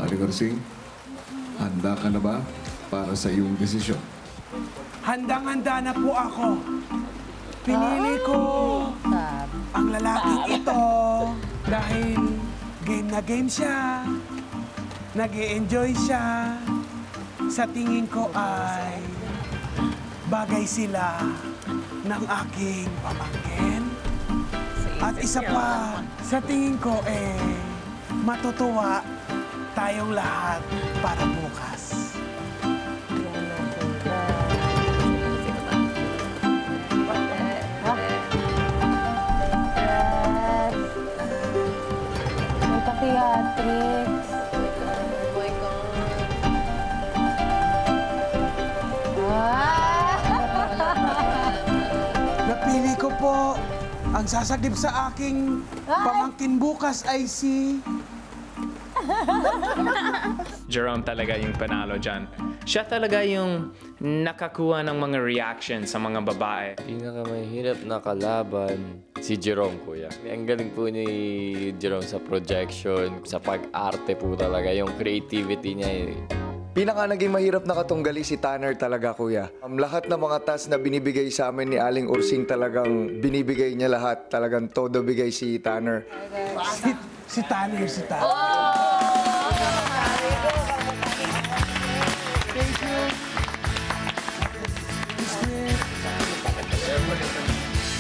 Aling Orsing, handa ka na ba para sa iyong desisyon? Handang-handa na po ako. Pinili ko ang lalaking ito dahil game na game siya. Nag-i-enjoy siya. Sa tingin ko ay bagay sila ng aking pamangkin. At isa pa, sa tingin ko matutuwa tayong lahat para bukas. May pa-theatrics. Napili ko po, ang sasagip sa aking pamangkin bukas ay si... Jerome talaga yung panalo dyan. Siya talaga yung nakakuha ng mga reaction sa mga babae. Pinakamahirap na kalaban, si Jerome, kuya. Ang galing po ni Jerome sa projection, sa pag-arte po talaga, yung creativity niya. Pinaka naging mahirap na katunggali si Tanner talaga, kuya. Lahat ng mga task na binibigay sa amin ni Aling Ursing talagang binibigay niya lahat. Talagang todo bigay si Tanner. Si Tanner. Thank you.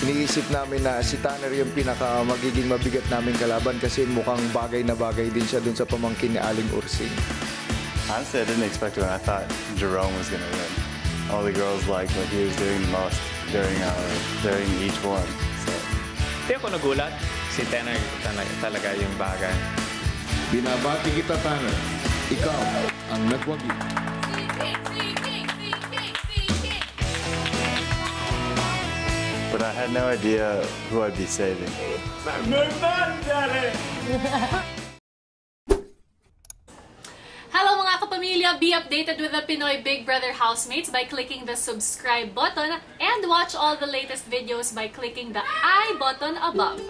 Iniisip namin na si Tanner yung pinaka magiging mabigat naming kalaban kasi mukhang bagay na bagay din siya dun sa pamangkin ni Aling Ursing. Honestly, I didn't expect to win. I thought Jerome was going to win. All the girls liked what he was doing the most during each one. So. Hindi ako nagulat. Si Tanner talaga yung bagay. Binabati kita, Tanner. Ikaw ang nagwagi. But I had no idea who I'd be saving. Hello mga kapamilya! Be updated with the Pinoy Big Brother housemates by clicking the subscribe button and watch all the latest videos by clicking the I button above.